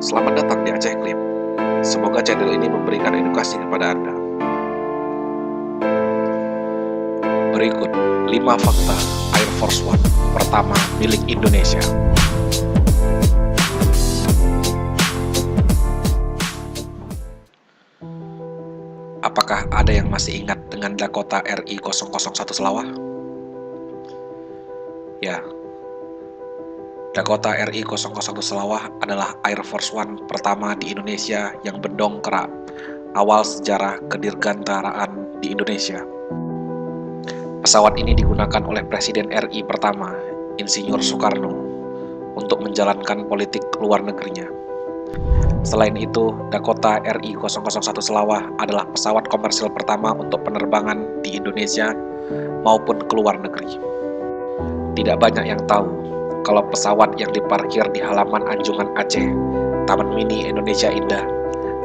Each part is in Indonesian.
Selamat datang di Aceh Clip. Semoga channel ini memberikan edukasi kepada Anda. Berikut 5 fakta Air Force One pertama milik Indonesia. Apakah ada yang masih ingat dengan Dakota RI-001 Selawah? Ya, Dakota RI-001 Selawah adalah Air Force One pertama di Indonesia yang mendongkrak awal sejarah kedirgantaraan di Indonesia. Pesawat ini digunakan oleh Presiden RI pertama, Insinyur Soekarno, untuk menjalankan politik luar negerinya. Selain itu, Dakota RI-001 Selawah adalah pesawat komersil pertama untuk penerbangan di Indonesia maupun ke luar negeri. Tidak banyak yang tahu kalau pesawat yang diparkir di halaman Anjungan Aceh, Taman Mini Indonesia Indah,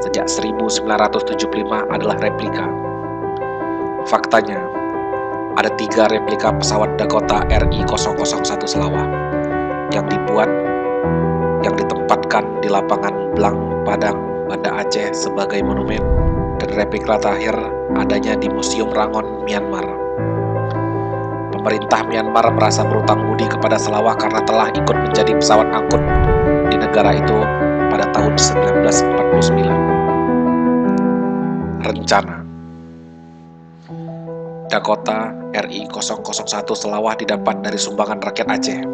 sejak 1975 adalah replika. Faktanya, ada 3 replika pesawat Dakota RI-001 Selawah yang ditempatkan di lapangan Blang Padang, Banda Aceh sebagai monumen, dan replika terakhir adanya di Museum Rangon, Myanmar. Pemerintah Myanmar merasa berutang budi kepada Selawah karena telah ikut menjadi pesawat angkut di negara itu pada tahun 1949. Rencana Dakota RI-001 Selawah didapat dari sumbangan rakyat Aceh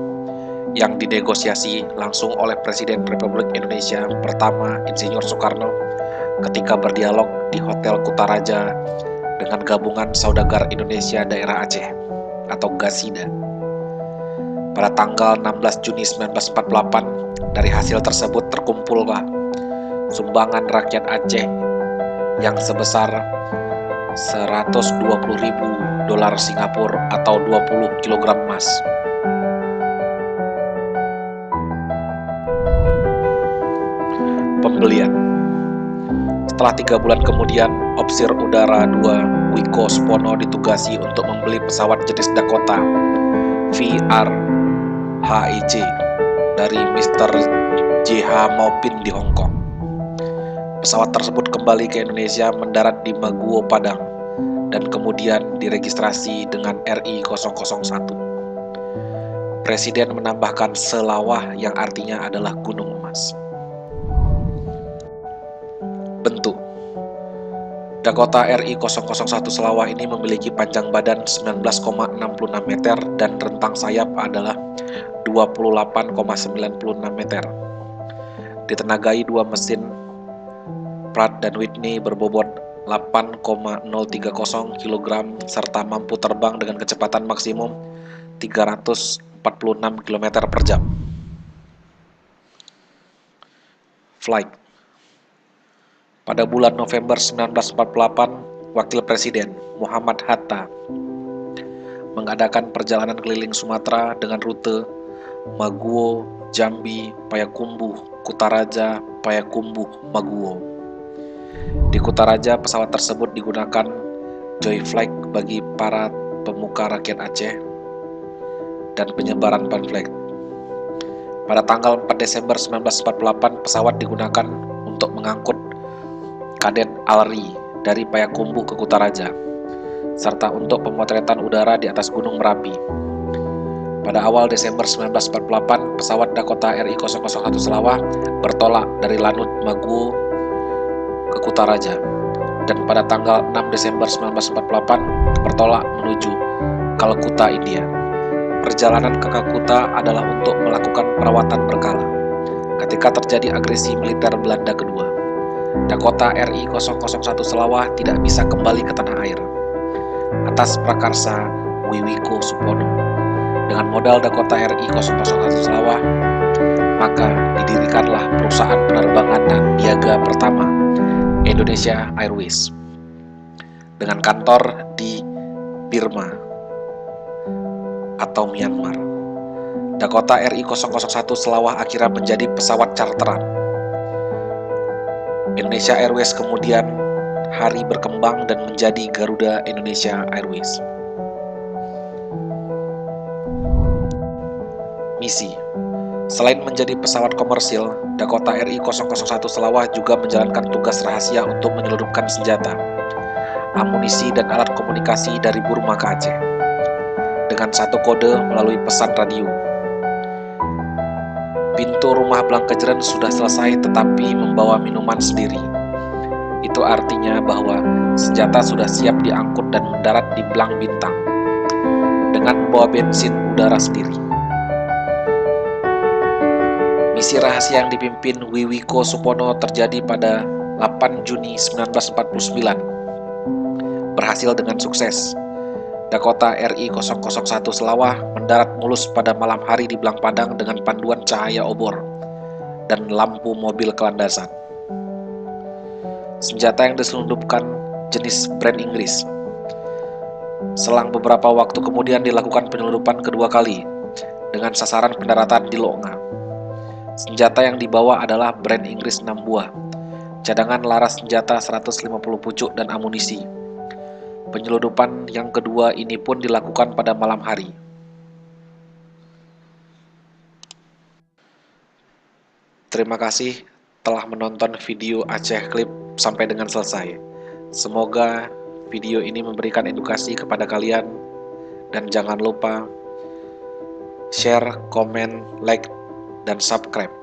yang dinegosiasi langsung oleh Presiden Republik Indonesia pertama Insinyur Soekarno ketika berdialog di Hotel Kutaraja dengan Gabungan Saudagar Indonesia Daerah Aceh atau GASIDA. Pada tanggal 16 Juni 1948, dari hasil tersebut terkumpullah sumbangan rakyat Aceh yang sebesar 120.000 dolar Singapura atau 20 kg emas. Pembelian. Setelah 3 bulan kemudian, Opsir Udara 2 Wiko Supono ditugasi untuk membeli pesawat jenis Dakota VRHIJ dari Mr. J.H. Maupin di Hong Kong. Pesawat tersebut kembali ke Indonesia, mendarat di Maguwo, Padang, dan kemudian diregistrasi dengan RI-001. Presiden menambahkan Selawah yang artinya adalah gunung emas. Bentuk. Dakota RI-001 Selawah ini memiliki panjang badan 19,66 meter dan rentang sayap adalah 28,96 meter. Ditenagai 2 mesin Pratt dan Whitney berbobot 8,030 kg serta mampu terbang dengan kecepatan maksimum 346 km per jam. Flight. Pada bulan November 1948, Wakil Presiden Muhammad Hatta mengadakan perjalanan keliling Sumatera dengan rute Maguwo, Jambi, Payakumbuh, Kutaraja, Payakumbuh, Maguwo. Di Kutaraja, pesawat tersebut digunakan joy flight bagi para pemuka rakyat Aceh dan penyebaran pamflet. Pada tanggal 4 Desember 1948, pesawat digunakan untuk mengangkut Kadet Alri dari Payakumbuh ke Kutaraja, serta untuk pemotretan udara di atas Gunung Merapi. Pada awal Desember 1948, pesawat Dakota RI-001 Selawah bertolak dari Lanut Maguwo ke Kutaraja, dan pada tanggal 6 Desember 1948 bertolak menuju Kalkuta, India. Perjalanan ke Kalkuta adalah untuk melakukan perawatan berkala ketika terjadi agresi militer Belanda kedua. Dakota RI-001 Selawah tidak bisa kembali ke tanah air. Atas prakarsa Wiko Supono, dengan modal Dakota RI-001 Selawah, maka didirikanlah perusahaan penerbangan dan niaga pertama, Indonesia Airways, dengan kantor di Burma atau Myanmar. Dakota RI-001 Selawah akhirnya menjadi pesawat charteran. Indonesia Airways kemudian hari berkembang dan menjadi Garuda Indonesia Airways. Misi. Selain menjadi pesawat komersil, Dakota RI-001 Selawah juga menjalankan tugas rahasia untuk menyelundupkan senjata, amunisi, dan alat komunikasi dari Burma ke Aceh dengan satu kode melalui pesan radio. Pintu rumah Blankejeren sudah selesai tetapi membawa minuman sendiri. Itu artinya bahwa senjata sudah siap diangkut dan mendarat di Blang Bintang dengan membawa bensin udara sendiri. Misi rahasia yang dipimpin Wiwiko Supono terjadi pada 8 Juni 1949. Berhasil dengan sukses. Dakota RI-001 Selawah mendarat mulus pada malam hari di Blang Padang dengan panduan cahaya obor dan lampu mobil kelandasan. Senjata yang diselundupkan jenis brand Inggris. Selang beberapa waktu kemudian dilakukan penyelundupan kedua kali dengan sasaran pendaratan di Longa. Senjata yang dibawa adalah brand Inggris 6 buah, cadangan laras senjata 150 pucuk dan amunisi. Penyelundupan yang kedua ini pun dilakukan pada malam hari. Terima kasih telah menonton video Aceh Clip sampai dengan selesai. Semoga video ini memberikan edukasi kepada kalian, dan jangan lupa share, komen, like, dan subscribe.